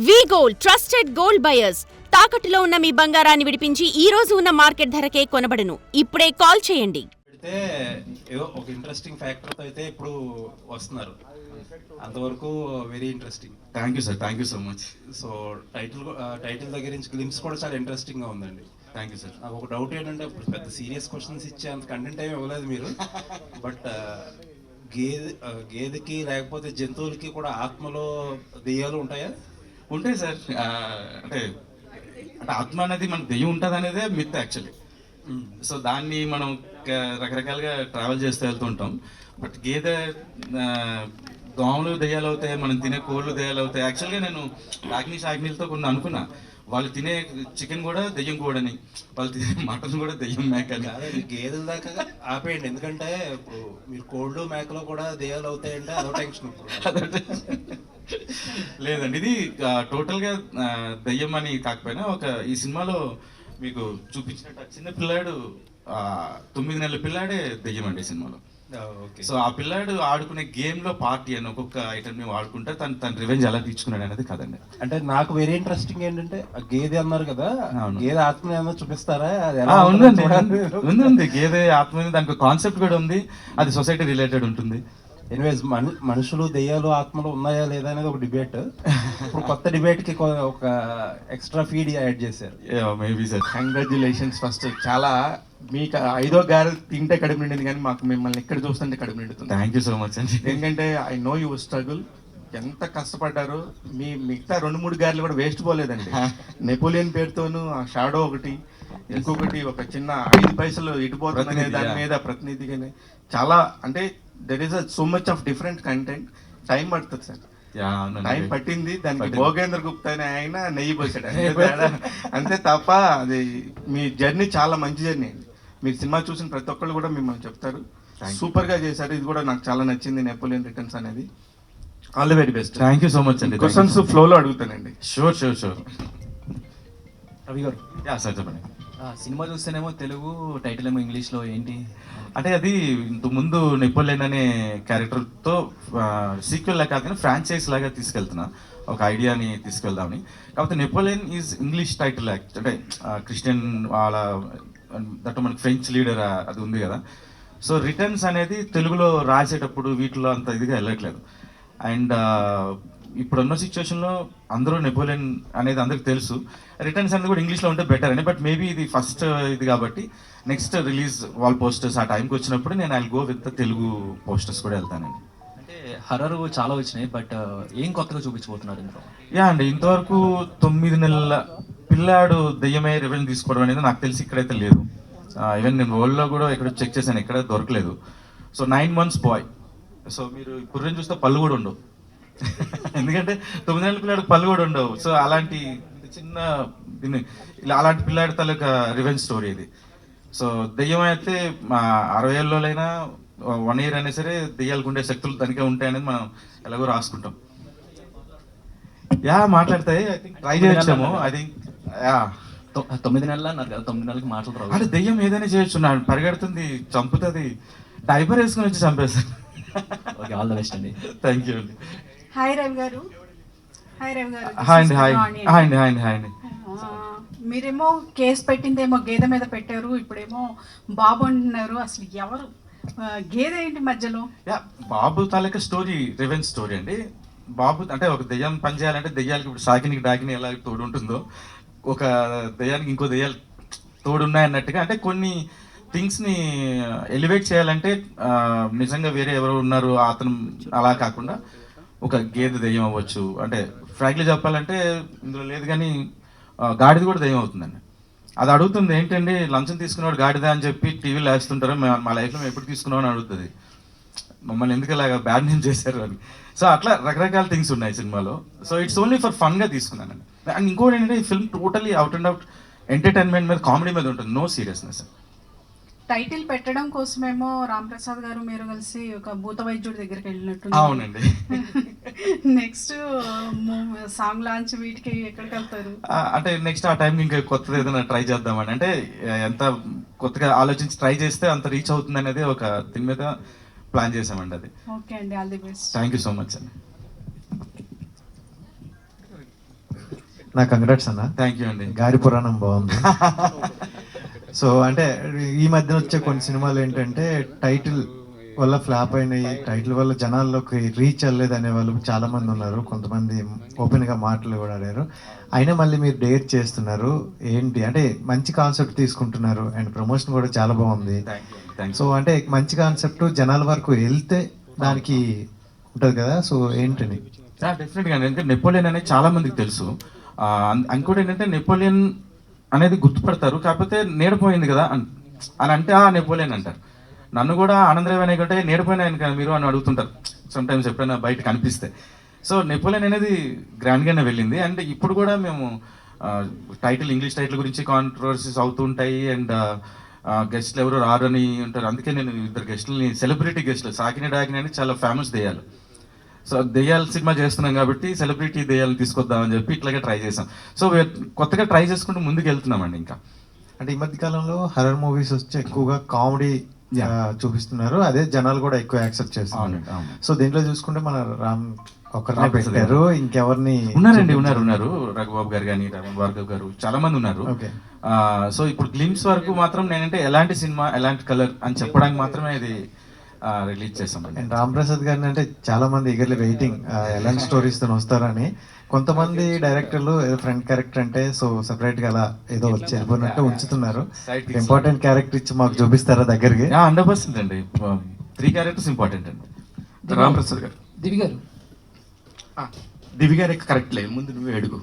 వి gold trusted gold buyers తాకట్టులో ఉన్న మీ బంగారాన్ని విడిపించి ఈ రోజు ఉన్న మార్కెట్ ధరకే కొనబడును. ఇప్పుడే కాల్ చేయండి. అయితే ఏదో ఒక ఇంట్రెస్టింగ్ ఫ్యాక్టర్తో అయితే ఇప్పుడు వస్తున్నారు. అంతవరకు very interesting. Thank you sir, thank you so much. So title దగ్గర నుంచి గ్లిమ్స్ కూడా చాలా ఇంట్రెస్టింగ్గా ఉందండి. Thank you sir. నాకు ఒక డౌట్ ఏంటంటే ఇప్పుడు పెద్ద సీరియస్ క్వశ్చన్స్ ఇచ్చే అంత కంటెంట్ ఏమి ఇవ్వలేదు మీరు. బట్ గేదెకి లేకపోతే జంతువులకి కూడా ఆత్మలో దెయ్యాలు ఉంటాయా? ఉంటాయి సార్. అంటే అంటే ఆత్మ అనేది మన దెయ్యం ఉంటుంది అనేదే మిత్ యాక్చువల్లీ. సో దాన్ని మనం రకరకాలుగా ట్రావెల్ చేస్తూ వెళ్తూ ఉంటాం. బట్ గేదె దోమలు దెయ్యాలు అవుతాయి, మనం తినే కోళ్ళు దెయ్యాలు అవుతాయి. యాక్చువల్గా నేను శాగ్నిలతో కొన్ని అనుకున్నా, వాళ్ళు తినే చికెన్ కూడా దెయ్యం కూడని, వాళ్ళు తినే మటన్ కూడా దెయ్యం మేక అని. అదే గేదెల దాకా ఆపేయండి, ఎందుకంటే ఇప్పుడు మీరు కోళ్ళు మేకలో కూడా దెయ్యాలు అవుతాయంటే అదో టెన్షన్. లేదండి, ఇది టోటల్గా దెయ్యం అని కాకపోయినా ఈ సినిమాలో మీకు చూపించినట్టు చిన్న పిల్లాడు 9 నెలల పిల్లాడే దెయ్యం అండి ఈ సినిమాలో. సో ఆ పిల్లాడు ఆడుకునే గేమ్ లో పార్టీ అని ఒక్కొక్క ఐటమ్ ని వాడుకుంటే తన రివెంజ్ ఎలా తీర్చుకున్నాడు అనేది కదండి. అంటే నాకు వెరీ ఇంట్రెస్టింగ్ ఏంటంటే గేదె అన్నారు కదా, గేదె ఆత్మ ఏమో చూపిస్తారా? ఉంది గేదె ఆత్మ, దానికి కాన్సెప్ట్ కూడా ఉంది, అది సొసైటీ రిలేటెడ్ ఉంటుంది. ఎనీవేస్, మనుషులు దెయ్యాలు ఆత్మలు ఉన్నాయా లేదా అనేది ఒక డిబేట్. ఇప్పుడు కొత్త డిబేట్ కి ఒక ఎక్స్ట్రా ఫీడ్ యాడ్ చేశారు. Maybe sir. Congratulations first. చాలా మీకు 5వ గారు తింటే కడుపు నిండింది, కానీ మాకు మిమ్మల్ని ఇక్కడ చూస్తుంటే కడుపు నిండుతుంది. థ్యాంక్ యూ సో మచ్ అండి. ఎందుకంటే ఐ నో యువర్ స్ట్రగుల్, ఎంత కష్టపడ్డారు. మిగతా 2-3 గారెలు కూడా వేస్ట్ పోలేదండి. నెపోలియన్ పేరుతోనూ ఆ షాడో ఒకటి, ఇంకొకటి ఒక చిన్న 5 పైసలు ఇటుపోతుంది దాని మీద ప్రతినిధిగానే చాలా, అంటే there is so much of different content. Time పడుతుంది సార్, టైం పట్టింది. దానికి భోగేంద్ర గుప్తా అనే ఆయన నెయ్యి పోసాడు అంతే తప్ప అది మీ జర్నీ చాలా మంచి జర్నీ అండి. మీరు సినిమా చూసిన ప్రతి ఒక్కళ్ళు కూడా మిమ్మల్ని చెప్తారు, సూపర్ గా చేశారు. ఇది కూడా నాకు చాలా నచ్చింది, నెపోలియన్ రిటర్న్స్ అనేది. All the very best. Thank you so much అండి. క్వశ్చన్స్ ఫ్లోలో అడుగుతానండి. షూర్. రవి గారు, సార్ చెప్పండి. సినిమా చూస్తేనేమో తెలుగు, టైటిల్ ఏమో ఇంగ్లీష్లో, ఏంటి అంటే అది ఇంతకు ముందు నెపోలియన్ అనే క్యారెక్టర్తో సీక్వెల్ లాగా కాదు, ఫ్రాంచైజ్ లాగా తీసుకెళ్తున్నా, ఒక ఐడియాని తీసుకెళ్దామని. కాకపోతే నెపోలియన్ ఈజ్ ఇంగ్లీష్ టైటిల్, అంటే క్రిస్టియన్ వాళ్ళ దట్టు మనకి ఫ్రెంచ్ లీడర్ అది ఉంది కదా. సో రిటర్న్స్ అనేది తెలుగులో రాసేటప్పుడు వీటిలో అంత ఇదిగా వెళ్ళట్లేదు. అండ్ ఇప్పుడున్న సిచ్యువేషన్లో అందరూ నెపోలియన్ అనేది అందరికి తెలుసు, రిటర్న్స్ అనేది కూడా ఇంగ్లీష్లో ఉంటే బెటర్ అని. బట్ మేబీ ఇది ఫస్ట్ ఇది కాబట్టి నెక్స్ట్ రిలీజ్ వాల్ పోస్టర్స్ ఆ టైంకి వచ్చినప్పుడు నేను I go with Telugu posters కూడా వెళ్తానండి. అంటే హర్రర్ చాలా వచ్చినాయి, బట్ ఏం కొత్తగా చూపించబోతున్నారు ఇందులో? అండి, ఇంతవరకు 9 నెలల పిల్లాడు దెయ్యమే రివెంజ్ తీసుకోవడం అనేది నాకు తెలిసి ఇక్కడైతే లేదు. ఈవెన్ నేను వరల్డ్లో కూడా ఇక్కడ చెక్ చేశాను, ఎక్కడ దొరకలేదు. So 9 months bye. సో మీరు ఇప్పుడు చూస్తే పళ్ళు కూడా ఉండవు, ఎందుకంటే 9 నెలల పిల్లాడికి పళ్ళు కూడా ఉండవు. సో అలాంటి చిన్న అలాంటి పిల్లాడి తాలూకా రివెంజ్ స్టోరీ ఇది. సో దెయ్యం అయితే 60 ఏళ్ళలోనైనా 1 year అయినా సరే దెయ్యాలకు ఉండే శక్తులు దానికే ఉంటాయనేది మనం ఎలాగో రాసుకుంటాం. మాట్లాడతాయి. ఐ థింక్ ట్రై చేయొచ్చాము. ఐ థింక్ 9 నెలలు అన్నారు కదా, 9 నెలలకు మాటలు రావు. అంటే దెయ్యం ఏదైనా చేయొచ్చు, నా పరిగెడుతుంది, చంపుతుంది, డైపర్ వేసుకుని వచ్చి చంపేస్తాను. ఓకే, ఆల్ ద బెస్ట్ అండి. థ్యాంక్ యూ అండి. హాయ్ రవి గారు. హాయ్ రవి గారు. హాయ్ అండి. మీరేమో కేసు పెట్టిందేమో గేదె మీద పెట్టారు, ఇప్పుడేమో బాబు అంటున్నారు. అసలు ఎవరు గేదె ఏంటి మధ్యలో? బాబు తాలూకా స్టోరీ రివెంజ్ స్టోరీ అండి. బాబు అంటే ఒక దెయ్యం పని చేయాలంటే దెయ్యాలకి ఇప్పుడు సాకినికి డాకిని ఎలా తోడు ఉంటుందో, ఒక దెయ్యానికి ఇంకో దెయ్యాలు తోడున్నాయన్నట్టుగా, అంటే కొన్ని థింగ్స్ని ఎలివేట్ చేయాలంటే నిజంగా వేరే ఎవరు ఉన్నారు అతను అలా కాకుండా ఒక గేదె దెయ్యం అవ్వచ్చు. అంటే ఫ్రాంక్లీ చెప్పాలంటే ఇందులో లేదు కానీ గాడిద కూడా దెయ్యం అవుతుందండి. అది అడుగుతుంది, ఏంటండి లంచం తీసుకున్నవాడు గాడిద అని చెప్పి టీవీలో వేస్తుంటారు, మా లైఫ్లో మేము ఎప్పుడు తీసుకున్నామని అడుగుతుంది, మమ్మల్ని ఎందుకు ఇలాగా బ్యాడ్ నేమ్ చేశారు అని. సో అట్లా రకరకాల థింగ్స్ ఉన్నాయి సినిమాలో. సో ఇట్స్ ఓన్లీ ఫర్ ఫన్గా తీసుకున్నానండి. అండ్ ఇంకోటి ఏంటంటే ఈ film totally out and out entertainment మీద, కామెడీ మీద ఉంటుంది, నో సీరియస్నెస్. టైటిల్ పెట్టడం కోసమేమో రామ్ ప్రసాద్ గారు మీరు కలిసి ఒక భూత వైద్యుడి దగ్గరికి వెళ్ళినట్టు. అవునండి. నెక్స్ట్ సాంగ్ లాంచ్ వీటికి ఎక్కడికి వెళ్తారు? అంటే నెక్స్ట్ ఆ టైంకి ఇంకా కొత్తది ఏదైనా ట్రై చేద్దామని, అంటే ఎంత కొత్తగా ఆలోచించి ట్రై చేస్తే అంత రీచ్ అవుతుంది అనేది ఒక దీని మీద ప్లాన్ చేసామండి. అది ఓకే అండి, all the best. Thank you so much అండి. నా కంగ్రాట్స్ అన్న. థ్యాంక్ యూ అండి. గారి పురాణం బాగుంది. సో అంటే ఈ మధ్యన వచ్చే కొన్ని సినిమాలు ఏంటంటే టైటిల్ వల్ల ఫ్లాప్ అయినాయి, టైటిల్ వల్ల జనాల్లోకి రీచ్ అవ్వలేదు అనే వాళ్ళు చాలా మంది ఉన్నారు. కొంతమంది ఓపెన్గా మాటలు కూడా ఆడారు. అయినా మళ్ళీ మీరు డేర్ చేస్తున్నారు ఏంటి అంటే మంచి కాన్సెప్ట్ తీసుకుంటున్నారు అండ్ ప్రమోషన్ కూడా చాలా బాగుంది. సో అంటే మంచి కాన్సెప్ట్ జనాల వరకు వెళ్తే దానికి ఉంటుంది కదా, సో ఏంటని? డెఫినెట్గా ఎందుకంటే నెపోలియన్ అనేది చాలా మందికి తెలుసు. ఇంకోటి ఏంటంటే నెపోలియన్ అనేది గుర్తుపడతారు, కాకపోతే నీడపోయింది కదా అని అంటే నెపోలియన్ అంటారు. నన్ను కూడా ఆనందరావు అనే కంటే నీడపోయినాయని కదా మీరు అని అడుగుతుంటారు సమ్టైమ్స్ ఎప్పుడైనా బయట కనిపిస్తే. సో నెపోలియన్ అనేది గ్రాండ్గానే వెళ్ళింది. అండ్ ఇప్పుడు కూడా మేము టైటిల్ ఇంగ్లీష్ టైటిల్ గురించి కాంట్రవర్సీస్ అవుతుంటాయి అండ్ గెస్ట్లు ఎవరు రారు అని ఉంటారు. అందుకే నేను ఇద్దరు గెస్టులని సెలబ్రిటీ గెస్టులు సాకిని డాకిని అని చాలా ఫేమస్ దెయ్యాలు. సో దెయ్యాల సినిమా చేస్తున్నాం కాబట్టి సెలబ్రిటీ దెయ్యాలను తీసుకొద్దామని చెప్పి ఇట్లాగే ట్రై చేసాం. సో కొత్తగా ట్రై చేసుకుంటూ ముందుకు వెళ్తున్నామండి. ఇంకా అంటే ఈ మధ్య కాలంలో హర్రర్ మూవీస్ వచ్చి ఎక్కువగా కామెడీ చూపిస్తున్నారు, అదే జనాలు కూడా ఎక్కువ యాక్సెప్ట్ చేస్తున్నారు. సో దీంట్లో చూసుకుంటే మన రామ్ ఒకరినే పెట్టారు, ఇంకెవరిని ఉన్నారు రఘుబాబు గారు కానీ రమణ భార్గవ్ గారు చాలా మంది ఉన్నారు. సో ఇప్పుడు గ్లిమ్స్ వరకు మాత్రం నేనంటే ఎలాంటి సినిమా ఎలాంటి కలర్ అని చెప్పడానికి మాత్రమే ఇది రిలీజ్ చేసాం. అండ్ రామ్ ప్రసాద్ గారిని అంటే చాలా మంది ఎగర్లీ వెయిటింగ్ ఎలాంటి స్టోరీస్ తో వస్తారని. కొంతమంది డైరెక్టర్లు ఏదో ఫ్రంట్ క్యారెక్టర్ అంటే సో సెపరేట్ గా అలా ఏదో వచ్చి వెళ్ళిపోయినట్టు ఉంచుతున్నారు. ఇంపార్టెంట్ క్యారెక్టర్ ఇచ్చి మాకు చూపిస్తారా దగ్గరికి? 100% అండి. 3 క్యారెక్టర్స్ ఇంపార్టెంట్ అండి. రామ్ ప్రసాద్ గారు, దివి గారు కరెక్ట్ లేదు, ముందు నువ్వే అడుగు.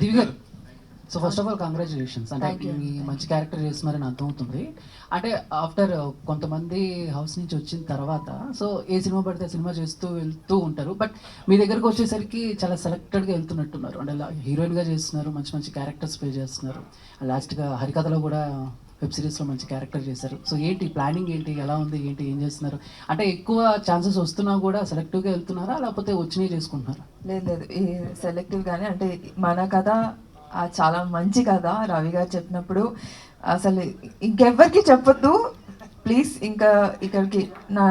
దివి garu, so first of all congratulations. అంటే మీ మంచి క్యారెక్టర్ చేస్తున్నారని అర్థమవుతుంది. అంటే ఆఫ్టర్ కొంతమంది హౌస్ నుంచి వచ్చిన తర్వాత సో ఏ సినిమా పడితే సినిమా చేస్తూ వెళ్తూ ఉంటారు, బట్ మీ దగ్గరకు వచ్చేసరికి చాలా సెలెక్టెడ్గా వెళ్తున్నట్టున్నారు. అంటే హీరోయిన్గా చేస్తున్నారు, మంచి మంచి క్యారెక్టర్స్ ప్లే చేస్తున్నారు. లాస్ట్గా హరికథలో కూడా వెబ్ సిరీస్లో మంచి క్యారెక్టర్ చేశారు. సో ఏంటి ప్లానింగ్ ఏంటి, ఎలా ఉంది ఏంటి, ఏం చేస్తున్నారు? అంటే ఎక్కువ ఛాన్సెస్ వస్తున్నా కూడా సెలెక్టివ్గా వెళ్తున్నారా లేకపోతే వచ్చినవి చేసుకుంటున్నారా? లేదు ఈ సెలెక్టివ్గానే. అంటే మన కథ చాలా మంచి కథ. రవి గారు చెప్పినప్పుడు అసలు ఇంకెవ్వరికి చెప్పొద్దు ప్లీజ్, ఇంకా ఇక్కడికి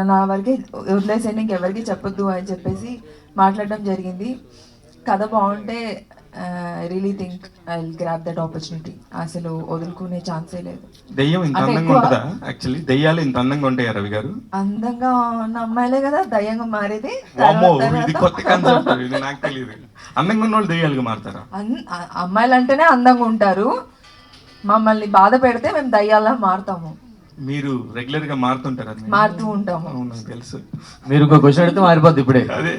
నా వరకే వదిలేసేయండి, ఇంకెవరికి చెప్పొద్దు అని చెప్పేసి మాట్లాడడం జరిగింది. కథ బాగుంటే really think I will grab that opportunity. అసలు వదులుకునే ఛాన్సే లేదు. దెయ్యం ఇంత అందంగా ఉంటుందా? యాక్చువల్లీ దెయ్యాలు ఇంత అందంగా ఉంటాయా రవి గారు? అందంగా ఉన్న అమ్మాయిలే కదా దయ్యంగా మారేది. ఇది కొత్త కాన్సెప్ట్, ఇది నాకు తెలియదు. అందంగా ఉన్న వాళ్ళు దెయ్యాలుగా మారుతారా? అమ్మాయిలు అంటేనే అందంగా ఉంటారు, మమ్మల్ని బాధ పెడితే మేము దయ్యాలా మారుతాము. మీరు రెగ్యులర్ గా మారుతుంటారా? మారుతూ ఉంటాము. నాకు తెలుసు. మీరు ఒక క్వశ్చన్ అడిగితే మారిపోద్ది ఇప్పుడే. అదే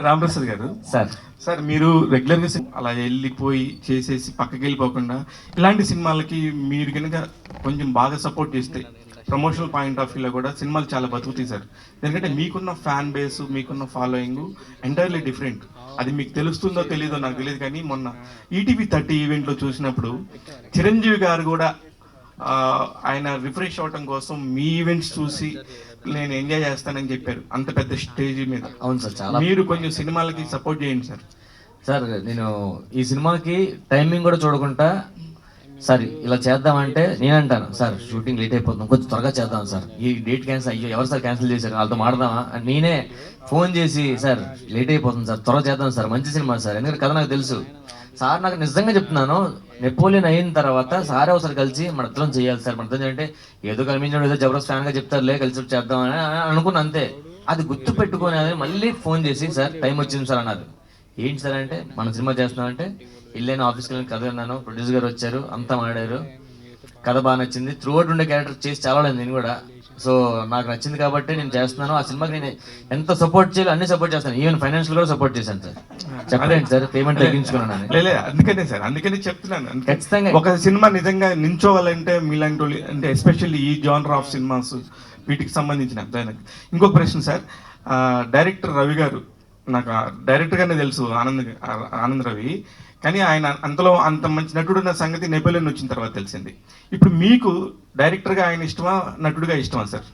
రామప్రసాద్ గారు, సార్ మీరు రెగ్యులర్ గా అలా వెళ్ళిపోయి చేసేసి పక్కకి వెళ్ళిపోకుండా ఇలాంటి సినిమాలకి మీరు కనుక కొంచెం బాగా సపోర్ట్ చేస్తే ప్రమోషనల్ పాయింట్ ఆఫ్ వ్యూలో కూడా సినిమాలు చాలా బతుకుతాయి సార్. ఎందుకంటే మీకున్న ఫ్యాన్ బేస్, మీకున్న ఫాలోయింగ్ ఎంటైర్లీ డిఫరెంట్. అది మీకు తెలుస్తుందో తెలీదో నాకు తెలియదు, కానీ మొన్న ఈటీవీ 30 ఈవెంట్లో చూసినప్పుడు చిరంజీవి గారు కూడా ఆయన రిఫ్రెష్ అవటం కోసం మీ ఈవెంట్స్ చూసి నేను ఎంజాయ్ చేస్తానని చెప్పారు, అంత పెద్ద స్టేజ్ మీద. అవును సార్, చాలా. మీరు కొంచెం సినిమాలకి సపోర్ట్ చేయండి సార్. సార్ నేను ఈ సినిమాకి టైమింగ్ కూడా చూడకుండా సార్ ఇలా చేద్దామంటే నేనంటాను సార్ షూటింగ్ లేట్ అయిపోతుంది, కొంచెం త్వరగా చేద్దాం సార్, ఈ డేట్ క్యాన్సిల్ అయ్యో ఎవరు సార్ క్యాన్సిల్ చేశారు వాళ్ళతో మాడదామా అని నేనే ఫోన్ చేసి సార్ లేట్ అయిపోతుంది సార్ త్వరగా చేద్దాం సార్, మంచి సినిమా సార్, ఎందుకంటే కథ నాకు తెలుసు సార్, నాకు నిజంగా చెప్తున్నాను నెపోలియన్ అయిన తర్వాత సారే ఒకసారి కలిసి మన ఇద్దరం చేయాలి సార్, మన ఇద్దరం అంటే ఏదో కనిపించడం ఏదో జబర్దస్త్ ఫ్యాన్గా చెప్తారులే కలిసి చేద్దామని అనుకున్నా అంతే. అది గుర్తు పెట్టుకొని అది మళ్ళీ ఫోన్ చేసి సార్ టైం వచ్చింది సార్ అన్నారు. ఏంటి సార్ అంటే మన సినిమా చేస్తున్నామంటే వెళ్ళాను, ఆఫీస్కి వెళ్ళి కథ విన్నాను, ప్రొడ్యూసర్ గారు వచ్చారు, అంతా మాట్లాడారు, కథ బాగా నచ్చింది, త్రూ అవుట్ ఉండే క్యారెక్టర్ చేసి చాలా లేదు నేను కూడా. సో నాకు నచ్చింది కాబట్టి నేను చేస్తున్నాను. ఆ సినిమాకి నేను ఎంత సపోర్ట్ చేయాలో అన్ని సపోర్ట్ చేస్తాను, ఈవెన్ ఫైనాన్షియల్ కూడా సపోర్ట్ చేశాను సార్. చెప్పలేండి సార్, పేమెంట్ తగ్గించుకున్నాను. అందుకనే సార్, అందుకనే చెప్తున్నాను. ఖచ్చితంగా ఒక సినిమా నిజంగా నించోవాలంటే మీలాంటి వాళ్ళు అంటే ఎస్పెషల్లీ ఈ జానర్ ఆఫ్ సినిమాస్ వీటికి సంబంధించిన. ఇంకొక ప్రశ్న సార్, డైరెక్టర్ రవి గారు నాకు డైరెక్టర్గానే తెలుసు, ఆనంద్ రవి, కానీ ఆయన అంతలో అంత మంచి నటుడు ఉన్న సంగతి నెపోలియన్ వచ్చిన తర్వాత తెలిసింది. ఇప్పుడు మీకు డైరెక్టర్గా ఆయన ఇష్టమా, నటుడుగా ఇష్టమా సార్?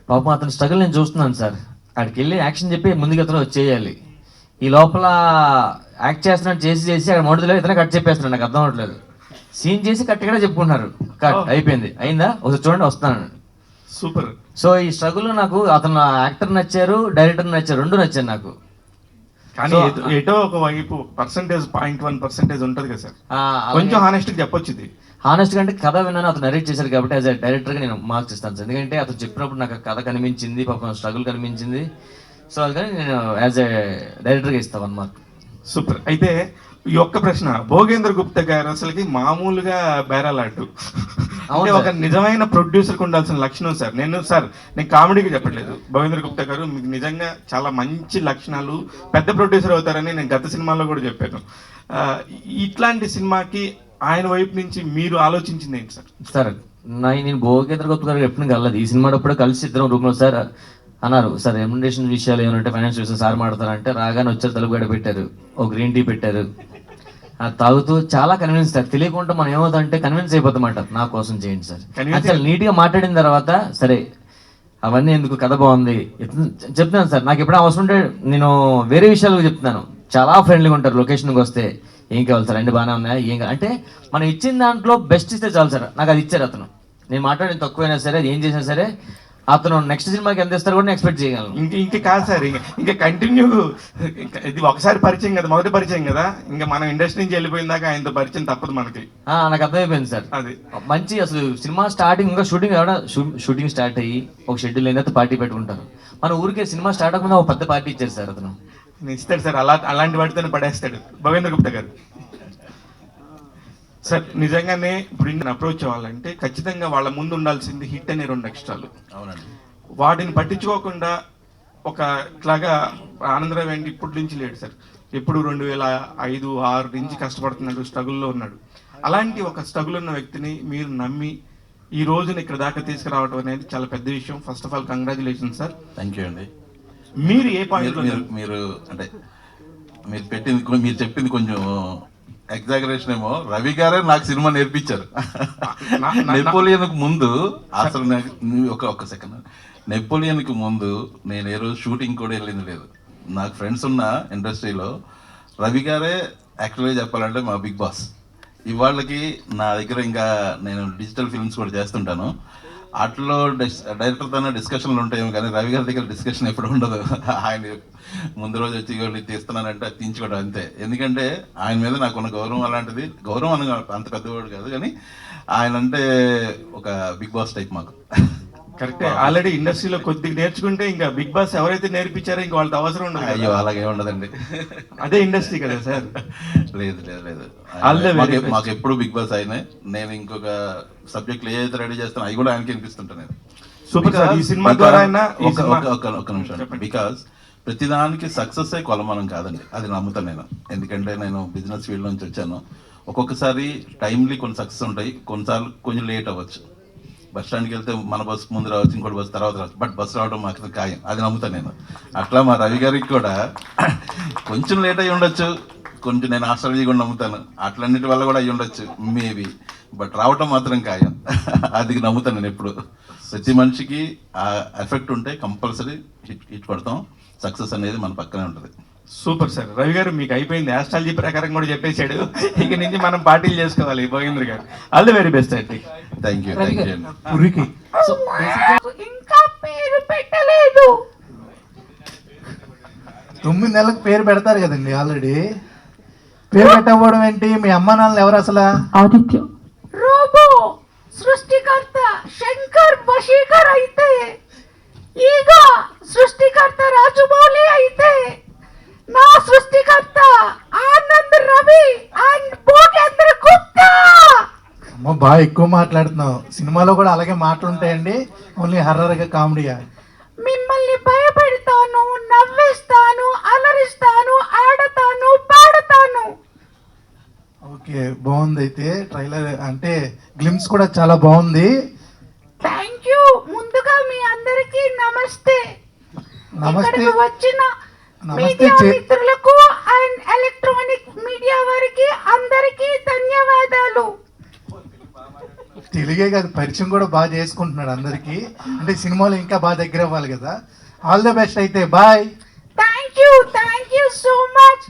పాపం అతని స్ట్రగుల్ నేను చూస్తున్నాను సార్. అక్కడికి వెళ్ళి యాక్షన్ చెప్పి ముందుకు అతను వచ్చేయాలి, ఈ లోపల యాక్ట్ చేస్తున్నాడు చేసి అక్కడ మొదటిలో ఇతనే కట్ చెప్పేస్తున్నాడు, నాకు అర్థం అవ్వట్లేదు. సీన్ చేసి కట్ కూడా చెప్పుకుంటున్నారు, కట్ అయిపోయింది, అయిందా ఒకసారి చూడండి వస్తాను. సూపర్. సో ఈ స్ట్రగుల్ నాకు అతను యాక్టర్ నచ్చారు, డైరెక్టర్ నచ్చారు, రెండు నచ్చారు నాకు. కానీ ఎటో ఒక వైపు పర్సంటేజ్ 0.1% ఉంటుంది కదా సార్, కొంచెం హానెస్ట్గా చెప్పొచ్చు ఇది. హానెస్ట్ అంటే కథ విన్నాను, అతను నరేట్ చేశారు కాబట్టి యాజ్ ఎ డైరెక్టర్గా నేను మార్క్స్ ఇస్తాను సార్. ఎందుకంటే అతను చెప్పినప్పుడు నాకు కథ కనిపించింది, పాపం స్ట్రగుల్ కనిపించింది. సో అందుకని నేను యాజ్ ఎ డైరెక్టర్గా ఇస్తాను 1 మార్క్. సూపర్. అయితే ఈ ఒక్క ప్రశ్న, భోగేంద్ర గుప్తా గారు అసలుకి మామూలుగా బేరాలాడు. అంటే ఒక నిజమైన ప్రొడ్యూసర్కి ఉండాల్సిన లక్షణం సార్. నేను కామెడీకి చెప్పట్లేదు. భోగేంద్ర గుప్తా గారు మీకు నిజంగా చాలా మంచి లక్షణాలు, పెద్ద ప్రొడ్యూసర్ అవుతారని నేను గత సినిమాలో కూడా చెప్పాను. ఇట్లాంటి సినిమాకి ఆయన వైపు నుంచి మీరు ఆలోచించింది ఏంటి సార్? సార్ నేను భోగేంద్ర గుప్తా గారు ఎప్పుడు కలలేదు. ఈ సినిమా అప్పుడు కలిసి ఇద్దరం రూమ్లో సార్ అన్నారు, సార్ రెమ్యునరేషన్ విషయాలు ఏమంటే ఫైనాన్షియల్ విషయం సార్ మాడతారంటే రాగానే వచ్చారు, తలుపు గడ పెట్టారు, ఒక గ్రీన్ టీ పెట్టారు, తాగుతూ చాలా కన్విన్స్ సార్. తెలియకుండా మనం ఏమవుతుందంటే కన్విన్స్ అయిపోతామంట, నా కోసం చేయండి సార్. అసలు నీట్గా మాట్లాడిన తర్వాత సరే అవన్నీ ఎందుకు, కథ బాగుంది చెప్తున్నాను సార్. నాకు ఎప్పుడైనా అవసరం ఉంటే నేను వేరే విషయాలు చెప్తున్నాను. చాలా ఫ్రెండ్లీగా ఉంటారు. లొకేషన్కి వస్తే ఏం కావాలి సార్, అన్ని బాగానే ఉన్నాయి, ఏం కావాలి అంటే మనం ఇచ్చిన దాంట్లో బెస్ట్ ఇస్తే చాలు సార్. నాకు అది ఇచ్చారు అతను. నేను మాట్లాడిన తక్కువైనా సరే, అది ఏం చేసినా సరే అతను నెక్స్ట్ సినిమాకి ఎంత ఇస్తారు కూడా ఎక్స్పెక్ట్ చేయగలను. ఇంకా కాదు సార్, ఇంకా కంటిన్యూ. ఇది ఒకసారి పరిచయం కదా, మొదటి పరిచయం కదా, ఇంకా మనం ఇండస్ట్రీ నుంచి వెళ్ళిపోయిన దాకా ఆయనతో పరిచయం తప్పదు మనకి. నాకు అర్థమైపోయింది సార్. అది మంచి అసలు సినిమా స్టార్టింగ్ ఇంకా షూటింగ్ స్టార్ట్ అయ్యి ఒక షెడ్యూల్ అయిన పార్టీ పెట్టుకుంటారు. మన ఊరికే సినిమా స్టార్ట్ అవ్వకుండా ఒక పెద్ద పార్టీ ఇచ్చారు సార్ అతను. ఇస్తాడు సార్, అలాంటి వాటితోనే పడేస్తాడు భోగేంద్ర గుప్తా గారు. సార్ నిజంగానే ఇప్పుడు అప్రోచ్ అవ్వాలంటే ఖచ్చితంగా వాళ్ళ ముందు ఉండాల్సింది హిట్ అనే 2 ఎక్స్ట్రాలు. అవునండి. వాటిని పట్టించుకోకుండా ఒక ఇట్లాగా ఆనందరావు ఏంటి ఇప్పటి నుంచి లేడు సార్, ఎప్పుడు 2005-6 నుంచి కష్టపడుతున్నాడు, స్ట్రగుల్లో ఉన్నాడు. అలాంటి ఒక స్ట్రగుల్ ఉన్న వ్యక్తిని మీరు నమ్మి ఈ రోజున ఇక్కడ దాకా తీసుకురావడం అనేది చాలా పెద్ద విషయం. First of all congratulation sir. Thank you అండి. మీరు ఏ పాయింట్ మీరు అంటే మీరు చెప్పింది కొంచెం ఎగ్జాగరేషన్ ఏమో. రవి గారే నాకు సినిమా నేర్పించారు. నెపోలియన్కు ముందు అసలు ఒక సెకండ్, నెపోలియన్కి ముందు నేను ఏ రోజు షూటింగ్ కూడా వెళ్ళింది లేదు. నాకు ఫ్రెండ్స్ ఉన్న ఇండస్ట్రీలో రవి గారే యాక్చువల్గా చెప్పాలంటే మా బిగ్ బాస్. ఇవాళకి నా దగ్గర ఇంకా నేను డిజిటల్ ఫిల్మ్స్ కూడా చేస్తుంటాను. అట్లో డైరెక్టర్తోనే డిస్కషన్లు ఉంటాయేమో కానీ రవి గారి దగ్గర డిస్కషన్ ఎప్పుడు ఉండదు. ఆయన ముందు రోజు వచ్చి ఇవాళ తీస్తున్నానంటే అది తీయించుకోవడం అంతే. ఎందుకంటే ఆయన మీద నాకున్న గౌరవం అలాంటిది. గౌరవం అని అంత పెద్దవాడు కాదు కానీ ఆయన అంటే ఒక బిగ్ బాస్ టైప్ మాకు. కరెక్టే. ఆల్రెడీ ఇండస్ట్రీలో కొద్దిగా నేర్చుకుంటే ఇంకా బిగ్ బాస్ ఎవరైతే నేర్పించారో ఇంకా వాళ్ళతో అవసరం ఉండదు. అయ్యో అలాగే ఉండదండి, అదే ఇండస్ట్రీ కదా సార్. లేదు లేదు లేదు, మాకు ఎప్పుడు బిగ్ బాస్ అయినా. నేను ఇంకొక సబ్జెక్టులు ఏదైతే రెడీ చేస్తాను అవి కూడా ఆయనకి వినిపిస్తుంటాను నేను. Super sir. ఈ సినిమా ద్వారా ఒక నిమిషం, బికాస్ ప్రతిదానికి సక్సెస్ కొలమానం కాదండి, అది నమ్ముతాను నేను. ఎందుకంటే నేను బిజినెస్ ఫీల్డ్ నుంచి వచ్చాను. ఒక్కొక్కసారి టైమ్లీ కొన్ని సక్సెస్ ఉంటాయి, కొన్నిసార్లు కొంచెం లేట్ అవ్వచ్చు. బస్ స్టాండ్కి వెళ్తే మన బస్సు ముందు రావచ్చు, ఇంకోటి బస్సు తర్వాత రావచ్చు, బట్ బస్సు రావడం మాకు ఖాయం, అది నమ్ముతాను నేను. అట్లా మా రవి గారికి కూడా కొంచెం లేట్ అయ్యి ఉండొచ్చు, కొంచెం నేను ఆస్ట్రాలజీ కూడా నమ్ముతాను, అట్లన్నిటి వల్ల కూడా అయ్యి ఉండొచ్చు మేబీ, బట్ రావటం మాత్రం ఖాయం. అది నమ్ముతాను నేను ఎప్పుడు. ప్రతి మనిషికి ఆ ఎఫెక్ట్ ఉంటే కంపల్సరీ హిట్ పడతాం. సక్సెస్ అనేది మన పక్కనే ఉంటుంది. Super sir. రవి గారు మీకు అయిపోయింది, ఆస్ట్రాలజీ ప్రకారం కూడా చెప్పేశాడు. ఇక నుంచి మనం పార్టీలు చేసుకోవాలి. భోగేంద్ర గారు ఆల్ ది వెరీ బెస్ట్ అండి. Thank you. Thank you. ఇంకా పేరు పెట్టలేదు. 9 నెలలకు పేరు పెడతారు కదండి ఆల్రెడీ. పేరు పెట్టకపోవడం ఏంటి? మీ అమ్మ నాన్నలు ఎవరు అసలు? ఆదిత్య రోబో సృష్టికర్త శంకర్ బషీకర్ అయితే, ఈగ సృష్టికర్త రాజమౌళి అయితే, నా సృష్టికర్త ఆనంద్ రవి అండ్ భోగేంద్ర గుప్తా. అమ్మ బాగా ఎక్కువ మాట్లాడుతున్నావు. సినిమాలో కూడా అలాగే మాటలు ఉంటాయండి, ఓన్లీ హర్రర్గా కామెడీయా? మిమ్మల్ని భయపెడతాను, నవ్విస్తాను, అలరిస్తాను, ఆడతాను, పాడతాను. ఓకే, బాగుంది. అయితే ట్రైలర్ అంటే గ్లిమ్స్ కూడా చాలా బాగుంది. Thank you. ముందుగా మీ అందరికీ నమస్తే. నమస్తే. వచ్చిన మీడియా మిత్రులకు అండ్ ఎలక్ట్రానిక్ మీడియా వారికి అందరికీ ధన్యవాదాలు. తెలుగే కాదు, పరిచయం కూడా బాగా చేసుకుంటున్నాడు అందరికి. అంటే సినిమాలో ఇంకా బాగా దగ్గర అవ్వాలి కదా. All the best. అయితే bye. Thank you so much.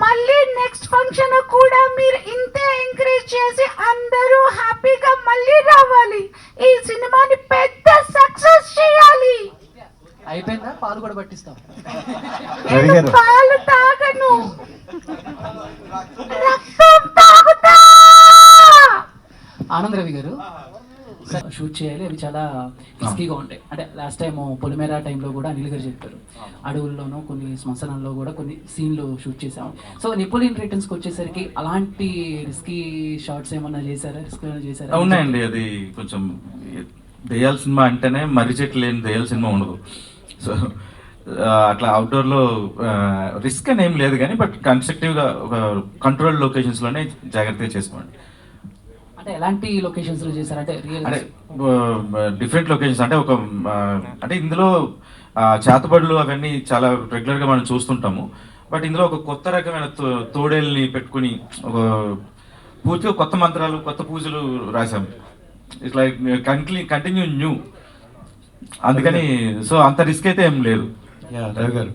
మళ్ళీ నెక్స్ట్ ఫంక్షన్ కూడా మీరు ఇంతే ఎంకరేజ్ చేసి అందరూ హ్యాపీగా మళ్ళీ రావాలి. ఈ సినిమాని పెద్ద సక్సెస్ చేయాలి. అయిపోయిందా? పాలు కూడా పట్టిస్తాం. పాలు తాగను. షూట్ చేయాలి, అవి చాలా రిస్కీగా ఉంటాయి. అంటే లాస్ట్ టైం పొలిమేరా టైంలో కూడా అనిల్ గారు చెప్పారు, అడవుల్లోనూ కొన్ని శ్మశానాల్లో కూడా కొన్ని సీన్లు షూట్ చేసాము. సో నెపోలియన్ రిటర్న్స్కి వచ్చేసరికి అలాంటి రిస్కీ షార్ట్స్ ఏమన్నా చేశారా, రిస్క్ ఏమైనా చేశారా? ఉన్నాయండి. అది కొంచెం దెయ్యాల సినిమా అంటేనే మర్రి చెట్లు లేని దెయ్యాల సినిమా ఉండదు. సో అట్లా అవుట్డోర్లో రిస్క్ అని ఏం లేదు కానీ బట్ కన్స్ట్రక్టివ్గా ఒక కంట్రోల్ లొకేషన్స్లోనే జాగ్రత్తగా చేసుకోండి. అంటే ఎలాంటి లొకేషన్స్లో చేశారు? అంటే రియల్ అంటే డిఫరెంట్ లొకేషన్స్ అంటే ఒక అంటే ఇందులో చేతబడులు అవన్నీ చాలా రెగ్యులర్గా మనం చూస్తుంటాము. బట్ ఇందులో ఒక కొత్త రకమైన తోడేల్ని పెట్టుకుని ఒక పూర్తిగా కొత్త మంత్రాలు, కొత్త పూజలు రాసాము. It's like continue new. అందుకని సో అంత రిస్క్ అయితే ఏం లేదు. రవి గారు,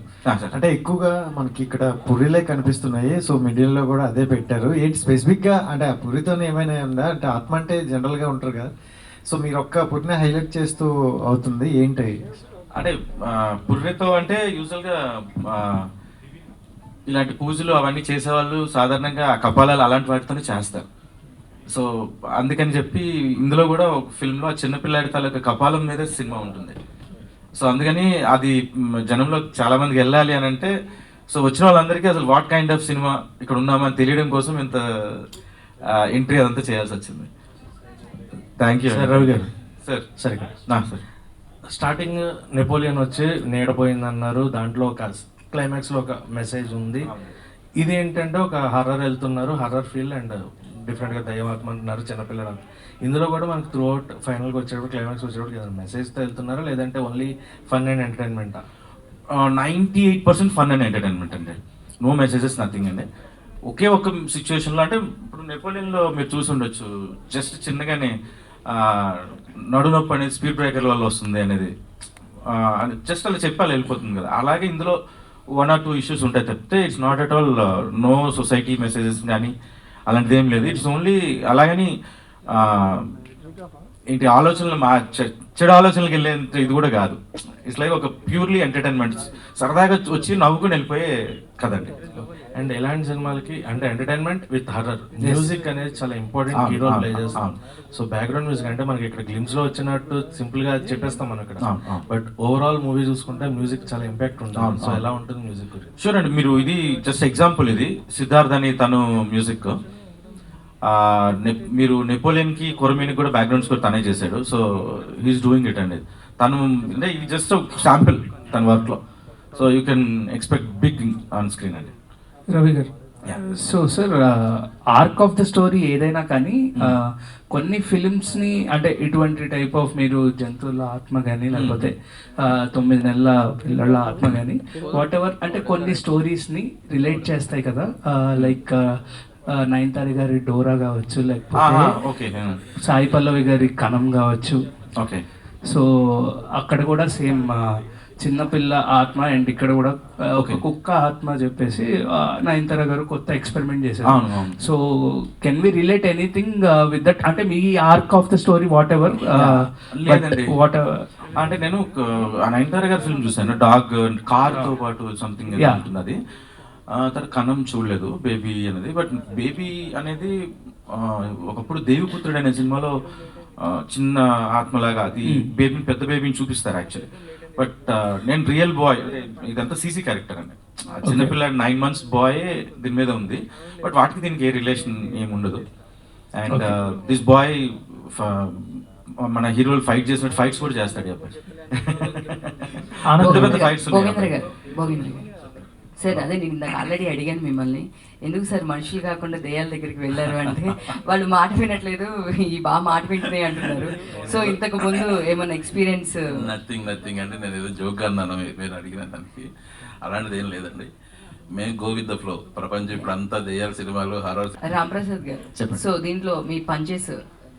అంటే ఎక్కువగా మనకి ఇక్కడ పుర్రిలే కనిపిస్తున్నాయి, సో మిడిల్లో కూడా అదే పెట్టారు. ఏంటి స్పెసిఫిక్గా అంటే ఆ పుర్రితోనే ఏమైనా ఉందా? అంటే ఆత్మ అంటే జనరల్గా ఉంటారు కదా, సో మీరు ఒక్క పుర్రిని హైలైట్ చేస్తూ అవుతుంది ఏంటి? అంటే పుర్రెతో అంటే యూజువల్గా ఇలాంటి పూజలు అవన్నీ చేసేవాళ్ళు సాధారణంగా కపాలాలు అలాంటి వాటితోనే చేస్తారు. సో అందుకని చెప్పి ఇందులో కూడా ఒక ఫిల్మ్లో చిన్నపిల్లాడి తాలూకా కపాలం మీద సినిమా ఉంటుంది. సో అందుకని అది జనంలో చాలా మందికి వెళ్ళాలి అని అంటే సో వచ్చిన వాళ్ళందరికీ అసలు వాట్ కైండ్ ఆఫ్ సినిమా ఇక్కడ ఉన్నామని తెలియడం కోసం ఇంత ఎంట్రీ అదంతా చేయాల్సి వచ్చింది. థ్యాంక్ యూ రవి గారు. సార్ సరిగ్గా సార్ స్టార్టింగ్ నెపోలియన్ వచ్చి నీడపోయిందన్నారు, దాంట్లో ఒక క్లైమాక్స్లో ఒక మెసేజ్ ఉంది. ఇది ఏంటంటే ఒక హర్రర్ వెళ్తున్నారు, హర్రర్ ఫీల్ అండ్ డిఫరెంట్గా దయ్యమాత్మ అంటున్నారు, చిన్నపిల్లలు. ఇందులో కూడా మనకు త్రూ అవుట్ ఫైనల్గా వచ్చేటప్పుడు క్లైమాక్స్ వచ్చేటప్పుడు ఏదైనా మెసేజ్తో వెళ్తున్నారా లేదంటే ఓన్లీ ఫన్ అండ్ ఎంటర్టైన్మెంటా? 98% ఫన్ అండ్ ఎంటర్టైన్మెంట్ అండి, నో మెసేజెస్ నథింగ్ అండి. ఒకే ఒక సిచ్యువేషన్లో అంటే ఇప్పుడు నెపోలియన్లో మీరు చూసి ఉండొచ్చు, జస్ట్ చిన్నగానే నడునొప్పి అనేది స్పీడ్ బ్రేకర్ వల్ల వస్తుంది అనేది జస్ట్ అలా చెప్పాలి వెళ్ళిపోతుంది కదా. అలాగే ఇందులో 1 or 2 ఇష్యూస్ ఉంటాయి తప్పితే it's not at all no society messages కానీ అలాంటిది ఏం లేదు. ఇట్స్ ఓన్లీ అలాగని ఏంటి ఆలోచనలు చెడు ఆలోచనలకు వెళ్ళేంత ఇది కూడా కాదు. ఇట్స్ లైక్ ఒక ప్యూర్లీ ఎంటర్టైన్మెంట్, సరదాగా వచ్చి నవ్వుకుని వెళ్ళిపోయే కదండి. అండ్ ఎలాంటి సినిమాలకి అంటే ఎంటర్టైన్మెంట్ విత్ హర్రర్ మ్యూజిక్ అనేది చాలా ఇంపార్టెంట్ హీరో ప్లే చేస్తాం. సో బ్యాక్గ్రౌండ్ మ్యూజిక్ అంటే మనకి ఇక్కడ గ్లిమ్స్ లో వచ్చినట్టు సింపుల్ గా చెప్పేస్తాం మనం ఇక్కడ, బట్ ఓవరాల్ మూవీ చూసుకుంటే మ్యూజిక్ చాలా ఇంపాక్ట్ ఉంటుంది. సో ఎలా ఉంటుంది మ్యూజిక్ గురించి? షూర్ అండి. మీరు ఇది జస్ట్ ఎగ్జాంపుల్, ఇది సిద్ధార్థ్ అని తను మ్యూజిక్, మీరు నెపోలియన్కి కొరమీనికి కూడా బ్యాక్గ్రౌండ్ స్కోర్ తనే చేశాడు. సో హీఈస్ డూయింగ్ ఇట్ అండి. తను అంటే ఇది జస్ట్ శాంపిల్ తన వర్క్లో. So you can expect big on screen అండి. రవి గారు, so sir arc of the story ఏదైనా కానీ కొన్ని ఫిలిమ్స్ని అంటే ఇటువంటి టైప్ ఆఫ్ మీరు జంతువుల ఆత్మ కానీ లేకపోతే 9 నెలల పిల్లల ఆత్మ కానీ వాట్ ఎవర్ అంటే కొన్ని స్టోరీస్ని రిలేట్ చేస్తాయి కదా, లైక్ నయనతార గారి డోరా కావచ్చు, లేకపోతే సాయి పల్లవి గారి కణం కావచ్చు. ఓకే, సో అక్కడ కూడా సేమ్ చిన్నపిల్ల ఆత్మ అండ్ ఇక్కడ కూడా ఒక కుక్క ఆత్మ చెప్పేసి నయనతార గారు కొత్త ఎక్స్పెరిమెంట్ చేశారు. So can we relate anything with that? అంటే మీ arc of the story whatever whatever. అంటే నేను నయనతార గారి ఫిల్మ్ చూసాను, డాగ్ కార్ తో పాటు సంథింగ్ ఉంటుంది అది. తర్వాత కణం చూడలేదు, బేబీ అనేది. బట్ బేబీ అనేది ఒకప్పుడు దేవిపుత్రుడు అనే సినిమాలో చిన్న ఆత్మలాగా అది బేబీని, పెద్ద బేబీని చూపిస్తారు యాక్చువల్లీ. బట్ నేను రియల్ బాయ్, ఇదంతా సీసీ క్యారెక్టర్ అండి. చిన్నపిల్ల 9 months బాయ్ దీని మీద ఉంది. బట్ వాటికి దీనికి ఏ రిలేషన్ ఏమి ఉండదు. అండ్ దిస్ బాయ్ మన హీరోలు ఫైట్ చేసినట్టు ఫైట్స్ కూడా చేస్తాడు. ఫైట్స్ సార్ అదే నేను ఇందాక ఆల్రెడీ అడిగాను మిమ్మల్ని, ఎందుకు సార్ మనుషులు కాకుండా దెయ్యాల దగ్గరికి వెళ్ళారు అంటే వాళ్ళు మాట వినట్లేదు, ఈ బాగా మాట వింటున్నాయి అంటున్నారు. సో ఇంతకు ముందు ఏమైనా ఎక్స్పీరియన్స్? నథింగ్ అంటే నేను ఏదో జోక్ అన్నాను మీరు అడిగిన దానికి, అలాంటిది ఏం లేదండి. మేము గో విత్ ద ఫ్లో. ప్రపంచం ఇప్పుడు అంతా దెయ్యాల సినిమాలు, హర్రర్. రాంప్రసాద్ గారు, సో దీంట్లో మీ పంచెస్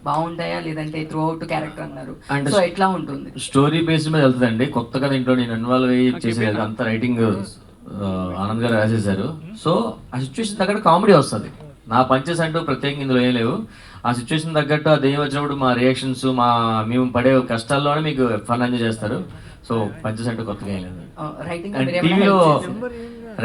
బాగుంటాయా లేదంటే త్రూ అవుట్ క్యారెక్టర్ అన్నారు, సో ఎట్లా ఉంటుంది? స్టోరీ బేస్డ్ మీద వెళ్తుందండి. కొత్తగా దీంట్లో నేను ఇన్వాల్వ్ అయ్యి చేసేది అంత రైటింగ్ ఆనంద్ గారు రాసేశారు. సో ఆ సిచ్యువేషన్ తగ్గట్టు కామెడీ వస్తుంది. నా పంచెస్ అంటూ ప్రత్యేకంగా ఇందులో ఏం లేవు. ఆ సిచ్యువేషన్ తగ్గట్టు ఆ దెయ్యం వచ్చినప్పుడు మా రియాక్షన్స్, మేము పడే కష్టాల్లోనే మీకు ఫన్ ఎంజాయ్ చేస్తారు. సో పంచెస్ అంటూ కొత్తగా ఏం లేదు. రైటింగ్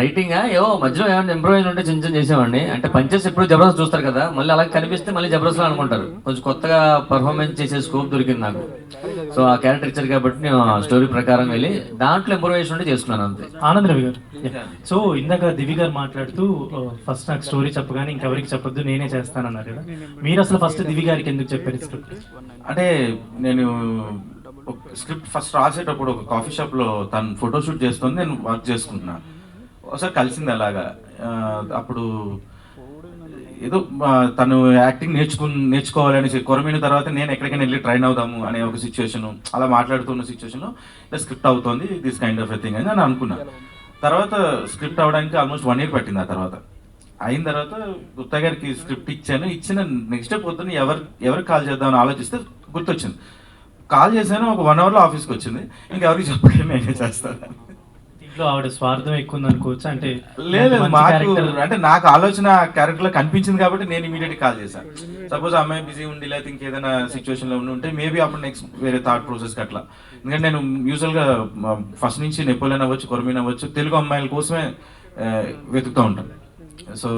రైటింగ్ ఏవో మధ్యలో ఏమైనా ఇంప్రూవైజ్ ఉంటే చిన్న చిన్న చేసేవాడిని. అంటే పంచెస్ ఎప్పుడు జబర్దస్త్ చూస్తారు కదా, మళ్ళీ అలా కనిపిస్తే మళ్ళీ జబర్దస్త్ అనుకుంటారు. కొంచెం కొత్తగా పర్ఫార్మెన్స్ చేసే స్కోప్ దొరికింది నాకు. సో ఆ క్యారెక్టర్ ఇచ్చారు కాబట్టి నేను స్టోరీ ప్రకారం వెళ్ళి దాంట్లో ఇంప్రూవైజేషన్ ఉంటే చేసుకున్నాను అంతే. ఆనంద్ రవి గారు, సో ఇందాక దివి గారు మాట్లాడుతూ ఫస్ట్ నాకు స్టోరీ చెప్పగానే ఇంకెవరికి చెప్పొద్దు నేనే చేస్తానన్నారు కదా, మీరు అసలు ఫస్ట్ దివి గారికి ఎందుకు చెప్పారు స్క్రిప్ట్? అంటే నేను స్క్రిప్ట్ ఫస్ట్ రాసేటప్పుడు ఒక కాఫీ షాప్లో తను ఫోటోషూట్ చేస్తుంది, నేను వర్క్ చేసుకుంటున్నా. ఒకసారి కలిసింది అలాగా. అప్పుడు ఏదో తను యాక్టింగ్ నేర్చుకోవాలని కొరమైన తర్వాత నేను ఎక్కడికైనా వెళ్ళి ట్రైన్ అవుదాము అనే ఒక సిచ్యువేషన్, అలా మాట్లాడుతున్న సిచ్యువేషన్లో స్క్రిప్ట్ అవుతుంది this kind of a thing అని నేను అనుకున్నా. తర్వాత స్క్రిప్ట్ అవడానికి ఆల్మోస్ట్ 1 year పట్టింది. ఆ తర్వాత అయిన తర్వాత గుప్తా గారికి స్క్రిప్ట్ ఇచ్చిన నెక్స్ట్ డే పొద్దున్న ఎవరికి కాల్ చేద్దామని ఆలోచిస్తే గుర్తొచ్చింది. కాల్ చేశాను, ఒక 1 hourలో ఆఫీస్కి వచ్చింది. ఇంకెవరికి చెప్పలేదు, నేనే చేస్తాను. దీంట్లో ఆవిడ స్వార్థం ఎక్కువ ఉంది అనుకోవచ్చు. అంటే లేదు, మాకు అంటే నాకు ఆలోచన క్యారెక్టర్లో కనిపించింది కాబట్టి నేను ఇమీడియట్గా కాల్ చేశాను. సపోజ్ అమ్మాయి బిజీ ఉండి లేకపోతే ఇంకేదైనా సిచ్యువేషన్లో ఉంటే మేబీ అప్పుడు నెక్స్ట్ వేరే థాట్ ప్రాసెస్కి అట్లా. ఎందుకంటే నేను యూజువల్గా ఫస్ట్ నుంచి నెపోలియన్ అవ్వచ్చు, కొరమీన్ అవ్వచ్చు, తెలుగు అమ్మాయిల కోసమే వెతుకుతూ ఉంటాను. సో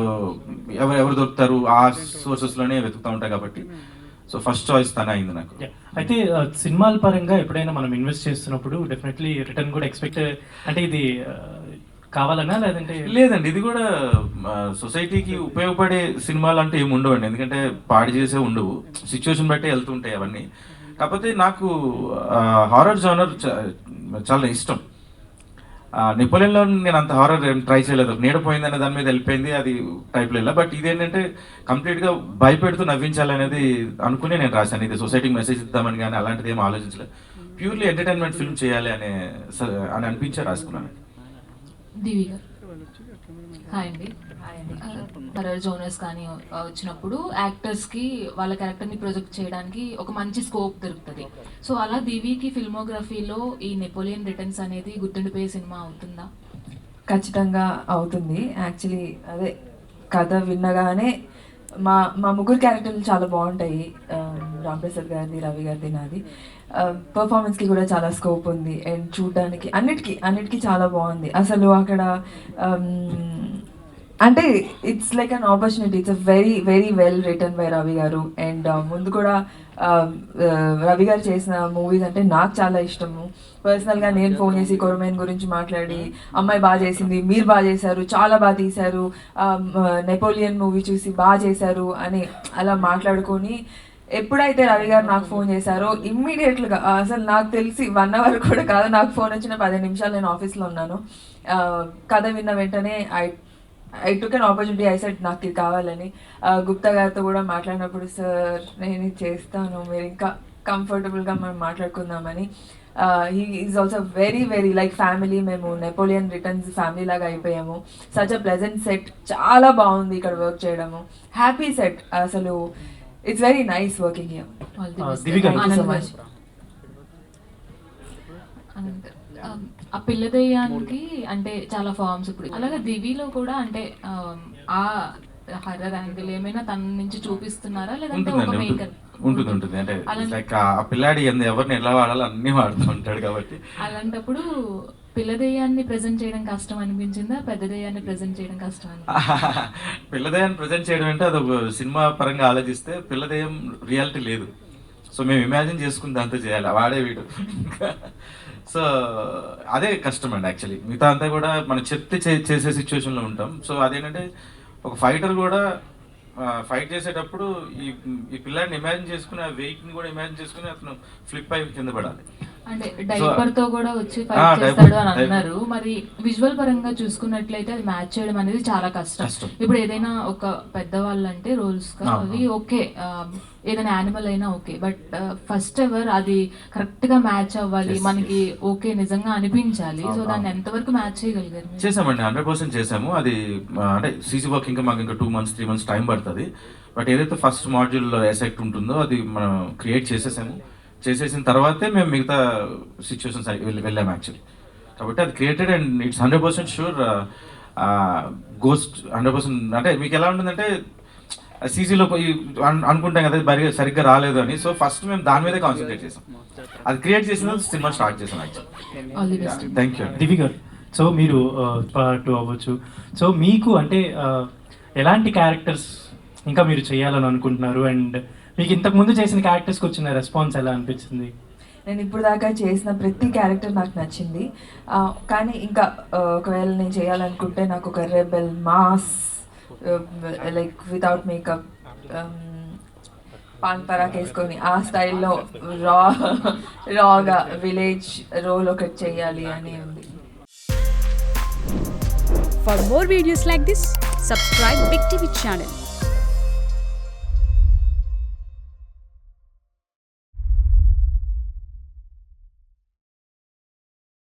ఎవరు దొరుకుతారు ఆ సోర్సెస్లోనే వెతుకుతూ ఉంటాయి కాబట్టి సో ఫస్ట్ చాయిస్ తనే అయింది నాకు. అయితే సినిమాల పరంగా ఎప్పుడైనా మనం ఇన్వెస్ట్ చేస్తున్నప్పుడు డెఫినెట్లీ రిటర్న్ కూడా ఎక్స్పెక్ట్, అంటే ఇది కావాలన్నా లేదంటే లేదండి, ఇది కూడా సొసైటీకి ఉపయోగపడే సినిమాలు అంటే ఏమి ఉండవండి. ఎందుకంటే పాడి చేసే ఉండవు, సిచ్యువేషన్ బట్టి వెళ్తుంటాయి అవన్నీ. కాకపోతే నాకు హారర్ జానర్ చాలా ఇష్టం. నెపోలియన్లో నేను అంత హారర్ ట్రై చేయలేదు, నీడపోయింది దాని మీద వెళ్ళిపోయింది, అది టైప్లో వెళ్ళా. బట్ ఇదేంటంటే కంప్లీట్గా భయపెడుతూ నవ్వించాలనేది అనుకుని నేను రాశాను. ఇది సొసైటీకి మెసేజ్ ఇద్దామని కానీ అలాంటిది ఏం ఆలోచించలేదు. ప్యూర్లీ ఎంటర్టైన్మెంట్ ఫిల్మ్ చేయాలి అని అనిపించే రాసుకున్నాను. హాయ్ అండి. హర్రర్ జోనర్స్ కానీ వచ్చినప్పుడు యాక్టర్స్కి వాళ్ళ క్యారెక్టర్ని ప్రొజెక్ట్ చేయడానికి ఒక మంచి స్కోప్ దొరుకుతుంది. సో అలా దివికి ఫిల్మోగ్రఫీలో ఈ నెపోలియన్ రిటర్న్స్ అనేది గుర్తుండిపోయే సినిమా అవుతుందా? ఖచ్చితంగా అవుతుంది. యాక్చువల్లీ అదే కథ విన్నగానే మా ముగ్గురు క్యారెక్టర్లు చాలా బాగుంటాయి. రాంప్రసాద్ గారిది, రవి గారిది, నాది. పర్ఫార్మెన్స్కి కూడా చాలా స్కోప్ ఉంది అండ్ చూడడానికి అన్నిటికీ చాలా బాగుంది. అసలు అక్కడ అంటే it's like an opportunity. It's a very very well written by Ravi గారు. అండ్ ముందు కూడా రవి గారు చేసిన మూవీస్ అంటే నాకు చాలా ఇష్టము. పర్సనల్గా నేను ఫోన్ చేసి కొరమేన్ గురించి మాట్లాడి, అమ్మాయి బాగా చేసింది, మీరు బాగా చేశారు, చాలా బాగా తీశారు, నెపోలియన్ మూవీ చూసి బాగా చేశారు అని అలా మాట్లాడుకొని ఎప్పుడైతే రవి గారు నాకు ఫోన్ చేశారో ఇమ్మీడియట్గా, అసలు నాకు తెలిసి 1 hour కూడా కాదు, నాకు ఫోన్ వచ్చిన 15 నిమిషాలు నేను ఆఫీస్లో ఉన్నాను. కథ విన్న వెంటనే I took an opportunity. I said నాకు ఇది కావాలని. గుప్తా గారితో కూడా మాట్లాడినప్పుడు, సార్ నేను ఇది చేస్తాను, మీరు ఇంకా కంఫర్టబుల్గా మనం మాట్లాడుకుందామని. He is also very very like family. మేము నెపోలియన్ రిటర్న్స్ ఫ్యామిలీ లాగా అయిపోయాము. సచ్ అ ప్లెజెంట్ సెట్, చాలా బాగుంది ఇక్కడ వర్క్ చేయడము, హ్యాపీ సెట్. అసలు it's very nice working here. ఆ పిల్ల దెయ్యానికి అంటే చాలా ఫార్మ్స్ ఇప్పుడు, అలాగే దివిలో కూడా అంటే ఆ హర్రర్ యాంగిల్ ఏమైనా తన నుంచి చూపిస్తున్నారా లేదంటే ఒక మేకర్? ఉంటుంది అంటే లైక్ ఆ పిల్లాడి ఎవరిని ఎలా వాడాలో అన్ని వాడుతూ ఉంటాడు కాబట్టి. అలాంటప్పుడు పిల్ల దెయ్యాన్ని ప్రెజెంట్ చేయడం కష్టం అనిపించిందా, పెద్ద దెయ్యాన్ని ప్రెజెంట్ చేయడం కష్టం అని? పిల్ల దెయ్యాన్ని ప్రెజెంట్ చేయడం అంటే అది ఒక సినిమా పరంగా ఆలోచిస్తే పిల్ల దెయ్యం రియాలిటీ లేదు. సో మేము ఇమాజిన్ చేసుకుని దాంతో చేయాలి, వాడే వీడు. సో అదే కష్టం అండి యాక్చువల్లీ. మిగతా అంతా కూడా మనం చెప్తే చేసే సిచ్యువేషన్లో ఉంటాం. సో అదేంటంటే ఒక ఫైటర్ కూడా ఫైట్ చేసేటప్పుడు ఈ పిల్లాడిని ఇమాజిన్ చేసుకుని, ఆ వెయిట్ని కూడా ఇమాజిన్ చేసుకుని అతను ఫ్లిప్ అయి కింద పడాలి. అంటే డైపర్ తో కూడా వచ్చి ఫైట్ చేస్తాడు అని అన్నారు. మరి విజువల్ పరంగా చూసుకున్నట్లయితే అది మ్యాచ్ చేయడం అనేది చాలా కష్టం. ఇప్పుడు ఏదైనా ఒక పెద్దవాళ్ళు అంటే రోల్స్ అవి ఓకే, ఏదైనా యానిమల్ అయినా ఓకే, బట్ ఫస్ట్ ఎవర్ అది కరెక్ట్ గా మ్యాచ్ అవ్వాలి, మనకి ఓకే నిజంగా అనిపించాలి. సో దాన్ని ఎంతవరకు మ్యాచ్ చేయగలిగారు? చేసామండి, 100% చేసాము. అది అంటే సీసీ వర్క్ ఇంకా మాకు ఇంకా 2 months 3 months టైం పడుతుంది. బట్ ఏదైతే ఫస్ట్ మాడ్యూల్లో ఎసెక్ట్ ఉంటుందో అది మనం క్రియేట్ చేసేసిన తర్వాతే మేము మిగతా సిచ్యువేషన్స్ వెళ్ళాము యాక్చువల్లీ. కాబట్టి అది created and it's 100% sure ghost 100%. అంటే మీకు ఎలా ఉంటుందంటే సీజీలో అనుకుంటాం కదా సరిగ్గా రాలేదు అని. సో ఫస్ట్ మేము దాని మీదే కాన్సన్ట్రేట్ చేసాం, అది క్రియేట్ చేసిన సినిమా స్టార్ట్ చేసాం actually. Thank you. Divi garu, so మీరు పార్ట్ అవ్వచ్చు. సో మీకు అంటే ఎలాంటి క్యారెక్టర్స్ ఇంకా మీరు చేయాలని అనుకుంటున్నారు, అండ్ మీకు ఇంతకుముందు చేసిన క్యారెక్టర్స్కి వచ్చిన రెస్పాన్స్ ఎలా అనిపించింది? నేను ఇప్పుడు దాకా చేసిన ప్రతి క్యారెక్టర్ నాకు నచ్చింది. కానీ ఇంకా ఒకవేళ నేను చేయాలనుకుంటే నాకు ఒక rebel mass like without makeup Pan Parag వేసుకొని ఆ స్టైల్లో రాగా విలేజ్ రోల్ ఒకటి చేయాలి అని ఉంది. For more videos like this, subscribe Big TV channel.